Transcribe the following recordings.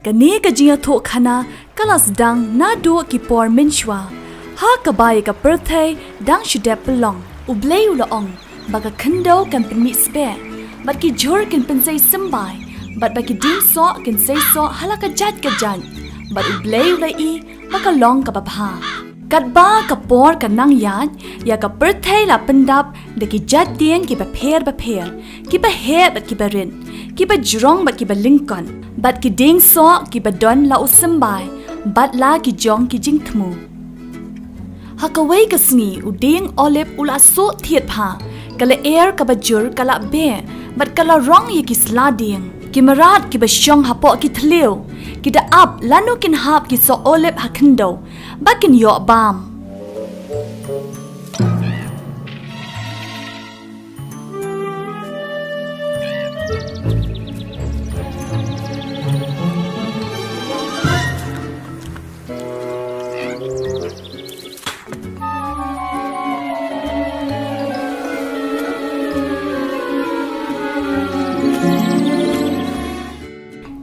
Kani kajinga thok khana kalas dang na do ki por minshwa. Ha kabay ka birthday dang shudep belong. Ublay ulaong baga kendo kan penmi spe. Bat ki jor kan pensay sembay. Bat baki dim so kan say so halaka jat ka jan. Bat ublay ulai baka long ka babha. Kat ba ka por ka nang yan ya ka birthday la pendap de ki jat dien ki ba pher ki ba he bat ki ba rin ki ba jrong bat ki ba lincoln bat ki ding so ki ba don la usambay bat la ki jong ki jing thmu hakawai ka sni u ding olive ula so thiet pha kala air ka ba jur kala be bat kala rong ye ki sla ding ki marat ki ba shong hapo ki thleu ki da up lanu kin hap ki so olive hakendo bakin yo bam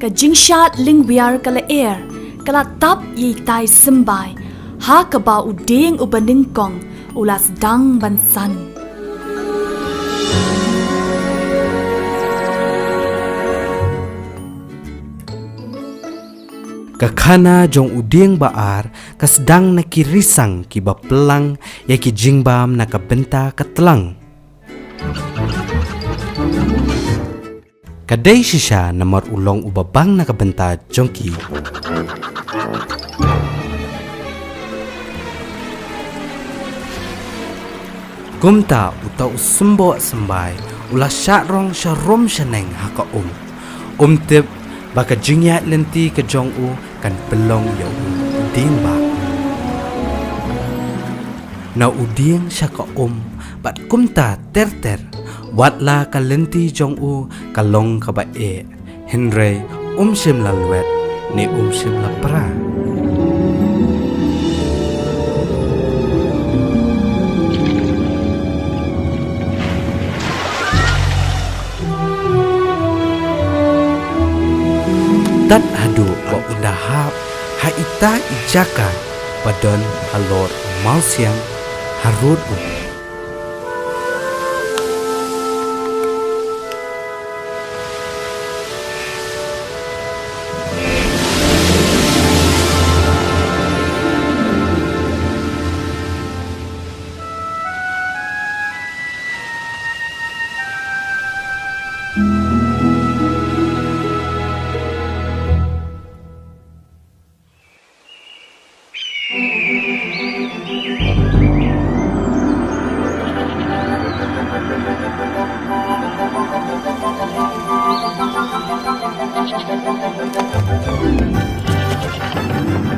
ka jingshat lingwiar kala air kala tap ye tai simbai ha ka ba uding ubaning kong ulas dang bansan Kakana jong uding baar kasdang nakirisang ki bapelang ya ki jingbam nakabenta katlang. Kadai sisya namar ulong ubabang nakabenta jongki. Gumta utau sembo sembay ulah syakrong syarom syaneng haka tip baka jingya lenti ke jong u kan pelong ya uding ba. Na uding syaka bat kumta ter watla ka lenti jong u kalong ka ba Henry sim la luet ni sim la pra. Tat hadu wa undahap ha ita ijaka padon halor malsiang harut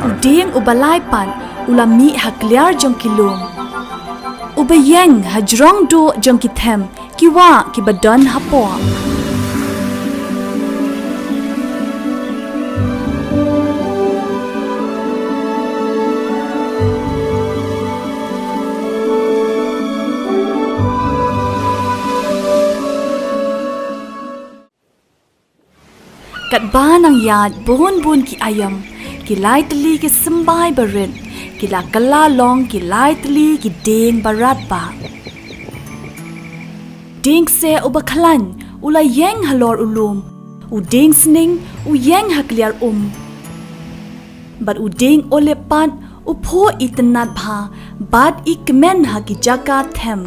Uding ubalay pan ulami hakliar jong kilum. Ubayeng hajrong do jong kithem kiwa kibadon hapo. Kat ba nang yad bun ki ayam kilai teli ki sembai berin kila kala long kilai teli ki ding barat ba ding se ubaklan ula yeng halor ulum u ding sning u yeng hakliar bat u ding olepan u pho itnat bha bat ikmen ha ki jaka them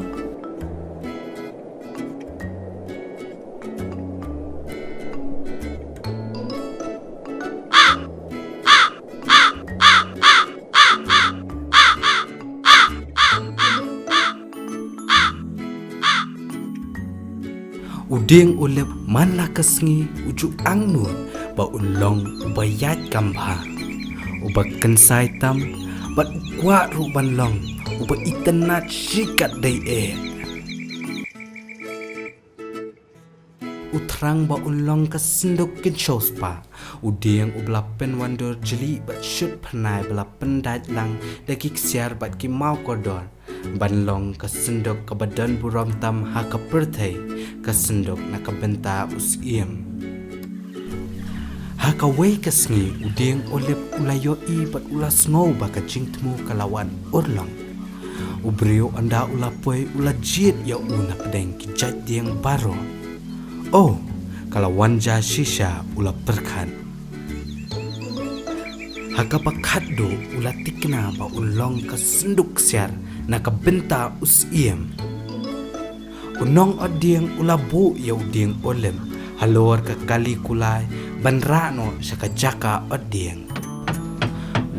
Uding ulep man lakasngi ujuk angnun ba ulong ubayat kambha uba kensai tam bat ukwa ruban long uba itenat shikat day utrang ba ulong kasindok kinshos pa uding ublapen wandor jeli bat shut pernai belapen dait lang dakik siar bat ki mau kodor banlong kasendok kabadan buram tam ha kaperthai kasendok nakabenta usiem ha hakaway kasngi udeng olip ulayo I bat ula snow baka jingtmu kalawan urlang. Ubrio anda ula poy ula jit ya una pedeng kijat diang baro. Oh, kalawan ja shisha ula perkan. Hakapakat do ula tikna ba ulong ka senduk siar na kabenta usiem. Unong odieng ula bu ya udeng olem halor ka kali kulay banrano sa kajaka odieng.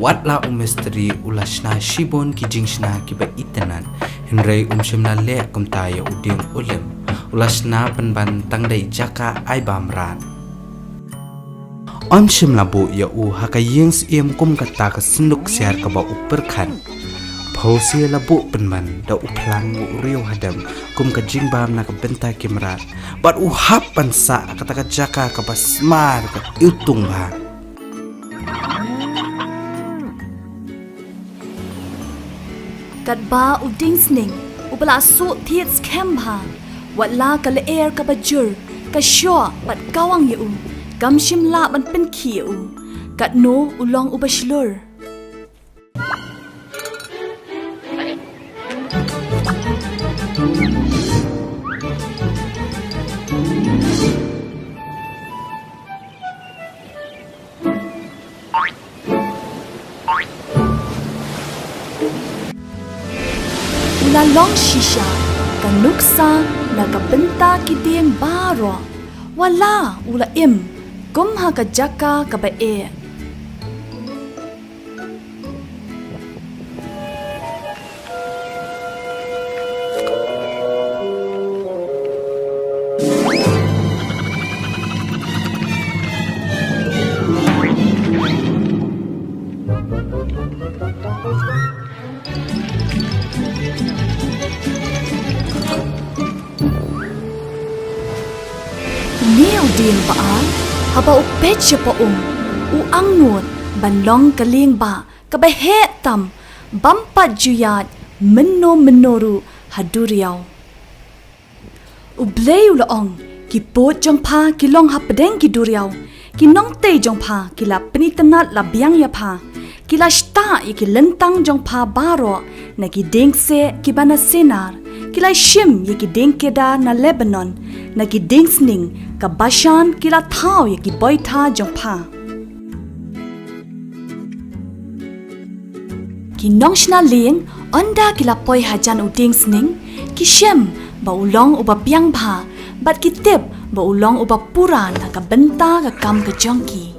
Watla umestri ula shna shibon ki jingshna ki ba itanan henrei shimna le kum tayo udeng olem ula shna ban tangdai jaka ay bamran. Shimla bu ya hakayeng siem kum kata ka senduk siar ka ba uperkan. Pausia labu penman da uplang uriu hadam kum ka jingbam na ka benta kimrat bat uhap pansa kata ka jaka ka basmar ka iutung ba. Kat ba uding sning upala su thiet skem ba watla ka le air ka bajur ka sho bat kawang yu gam shimla ban pen khi u kat no ulong ubashlur. Ula long shisha kanuksa na kabenta kitieng baro wala ula im kumha ka jaka ka bae. Din paan haba upet siya paong uang ngut banlong kaling ba kabahe tam bampat juyat menoru haduriyaw. Ublay ulaong kipot jong pa kilong hapadeng kiduriyaw kinong te jong pa kila penitanat labyang ya pa kila shta ikilentang jong pa baro na kidengse kibana senar kila shim yikideng keda na Lebanon na kidengsning kabashan kila tao yakiboita jong pa. Kinong shna ling onda kila poy hajan udengsning kishem ba ulong ubabyang ba bat kitip ba ulong ubapura na kabenta ka kam ka jongki.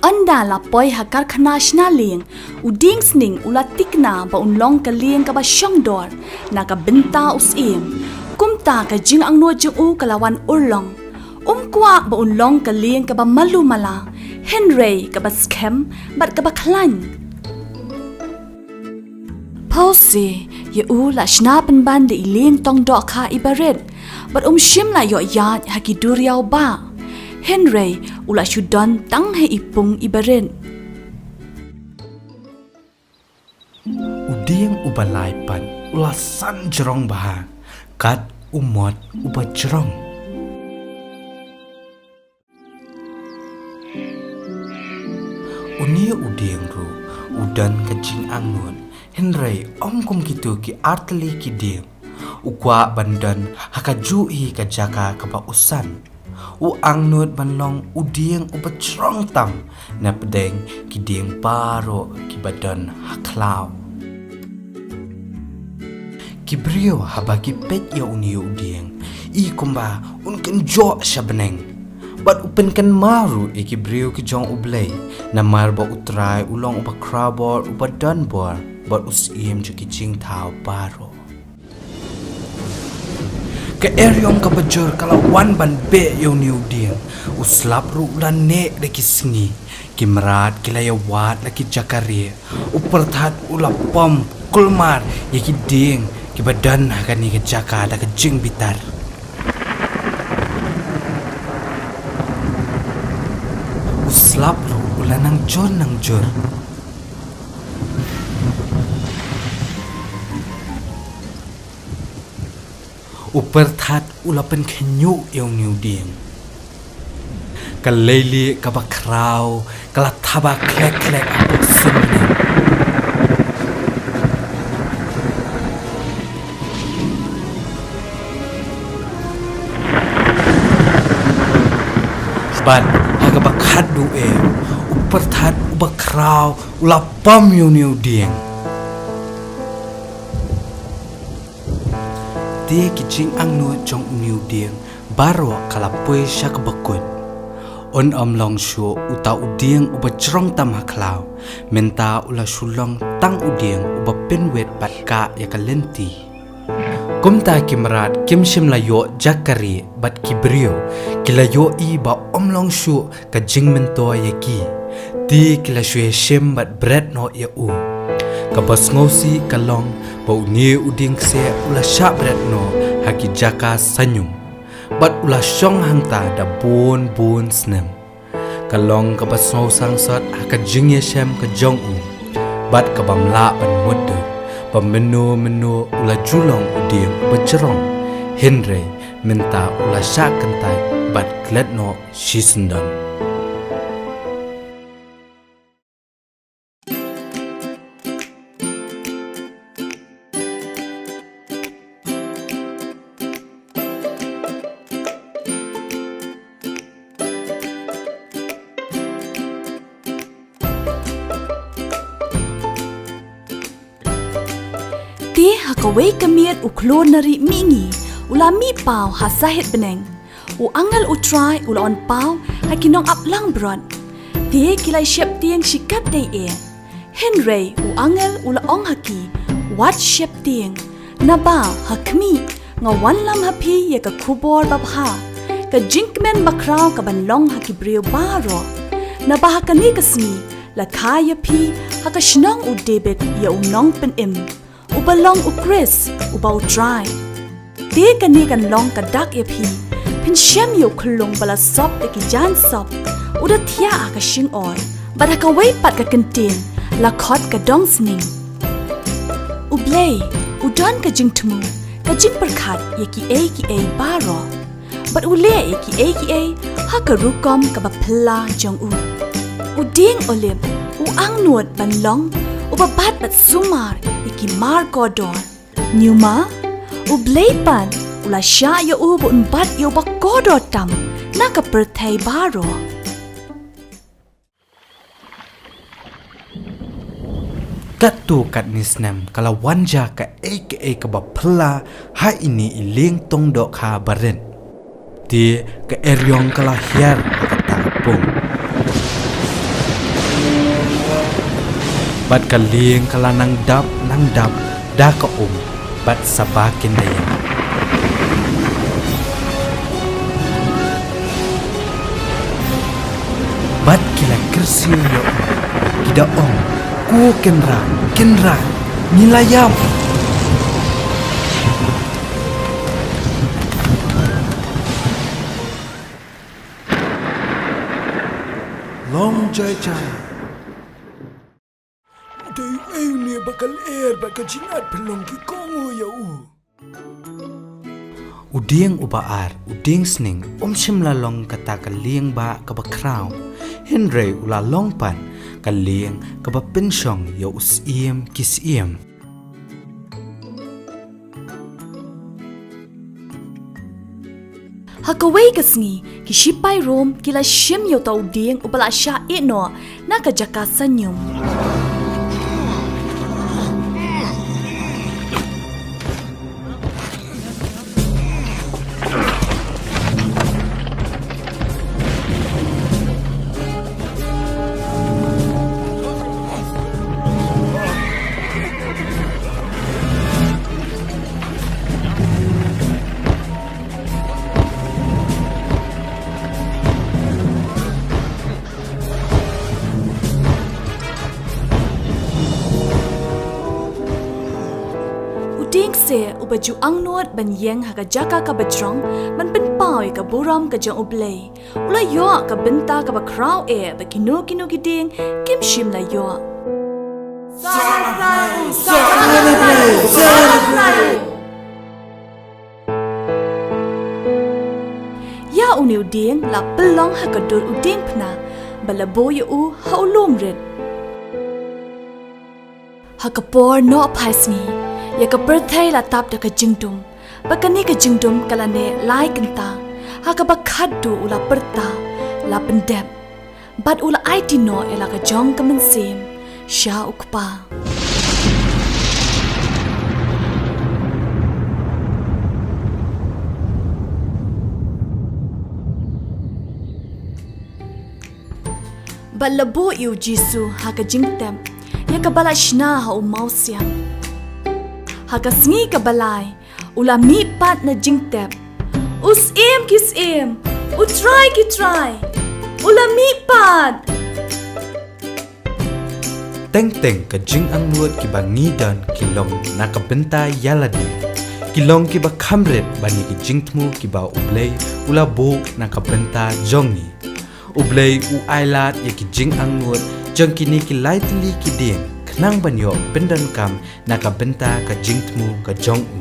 Anda la poy hakar khana shna ling uding sning ula tikna ba unlong ka ling ka ba shongdor na ka benta usim kumta ka jing ang no jing u kalawan urlong kwa ba unlong ka ling ka ba malumala henrei ka ba scam bat ka ba klan. Pausi ye u la shna pen ban de iling tong do kha ibaret bat shim la yo yat hakiduriaw ba Henry ula syudon tang he ipung ibaren. Udeng ubalay pan ula san jerong baha kat umot uba jerong. Unia udeng ru udan kajing angun Henry kum gitu ki arteli ki diem ukwa bandan hakajui kajaka kaba usan. Uang nut banlong udieng ubat cerong tam na pedeng kidieng baro kibadan haklaw. Kibrio habaki pet ya uniyo udieng I kumba unken jo siya beneng. Bat upen kan maru kibrio ki jong ublay na marba utray ulong uba krabor uba danbor bat usim jo ki jing tao baro. ke eryong ka bajor kala wan ban be yo niu ding uslap ru lan ne de kisngi kimrat kilaya wat laki jakaria uperthat ula pom kulmar yaki ding ki badan akan ni ke jaka da ke jing bitar uslap ru ula nang jor uperthat ula pen khenyu yo niu ding kaleli kabakrau kala thaba klek apok sunni ban hagabakhat du uperthat ubakrau ula pam yo niu ding dia kicing ang nu jong niu ding baro kalapoi syak bakut on long shu uta uding uba jrong tam haklau menta ula shulong tang uding uba penwet patka yakalenti kumta kimrat kimshim layo jakari bat kibrio kilayo i ba long shu ka jingmento yaki ti kilashu shem bat bread no ya kabas ngosi kalong bau ni uding se ula sha bread no haki jaka sanyum bat ula syong hangta da bon snem kalong kabas ngau sang sat haka jing shem ka jong bat kabamla ban mudde pamenu ula julong uding bajerong henry minta ula sha kantai bat klet no shisendon Ti hakaway kamiat uklon nari mingi ula mi pau hasahit beneng u angal utrai ula on pau hakinong aplang bron ti kilay shep tiang shikat day Henry u angal ula ong haki wat shep tiang naba hakmi nga wan lam hapi ya ka kubor babha ka jinkmen bakraw ka banlong haki brio baro naba hakani kasni la kaya pi hakashnong u David ya unong pen ubalong u Chris ubaw try ti kani kan long ka dak pi pin shem yo khulung bala sop ki jan sop uda thia ka shing oy bada ka wai pat ka kentin la khot ka dong sning u blay u don ka jing tumu ka jing perkhat ki a baro but u le ki a ha ka rukom ka ba phla jong u ding olim u ang nuot ban long u ba bat bat sumar ki mar kodor nyuma u blay pan ula sha yo u bun bat yo ba kodor tam na ka perthai baro katu kat nisnem kala wanja ka ka ba phla ha ini iling tong dok ha baren ti ka eryong kala hiar ka tapung bat kaling kala nang dap da ka bat sabakin daya bat kila kersi yo kida ku kenra nilayam long jai Day ni bakal bakal jingat pelong ki kongo ya uding ubaar uding sning shimlalong kata kalieng ba kabakraw Henry ula longpan kalieng kabapensyong ya usiem kisiem hakaway kasngi kishipay rom kila shim yo tau ding ubala sha no na ka jaka sanyum ubaju angnot ban yeng ha ka jaka ka bajrong man pen pawi ka buram ka jong ublei ula yo ka benta ka ba kraw ba kinu kiding kim shim la yo ya uniu ding la pelong ha ka dur uding pna balabo yu ha ulum red ha ka por no phaisni ya ka birthday la tap da ka jingdum bakani ka jingdum kala ne lai kanta ha ka bakhat du ula perta la pendep bat ula IT no ela ka jong ka mensim sha ukpa balabo yu jisu ha ka jingtem ya ka bala shna ha umau siam ha ka sngi ka balai ula mi pat na jingtep us em kis em u try ki try ula mi pat teng ka jing ang nuot ki bangi dan kilong na ka benta yaladi kilong ki ba khamret bani ki jingtmu ki ba ublei ula bo na ka benta jongi ublei u ailat ye ki jing ang nuot jang kini ki lightly ki ding knang banyo bendan kam na ka benta ka jingtmu ka jong u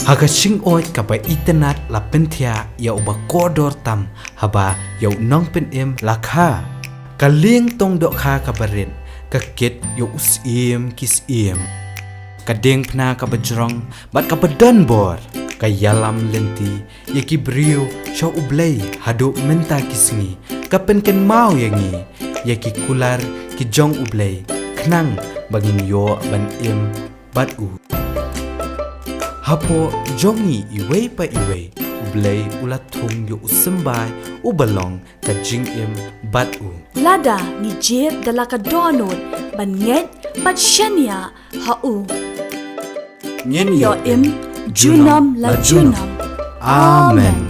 haga sing oi ka ba itenat la penthia ya uba kodor tam haba ya nong pen em la kha ka ling tong do kha ka barin ka ket yo us em kis em ka deng pna ka bajrong bat ka badan bor ka yalam lenti ye ki brio sho ublei hado menta kisngi ka pen ken mau yangi ye ki kular ki jong ublei knang bagin yo ban em bat u hapo jongi iwe pa iwe ublei ulat thung yo usembai ubalong ka jing em bat u lada ni jeb dalaka donot ban nget bat shania ha u nyen yo im junam la junam amen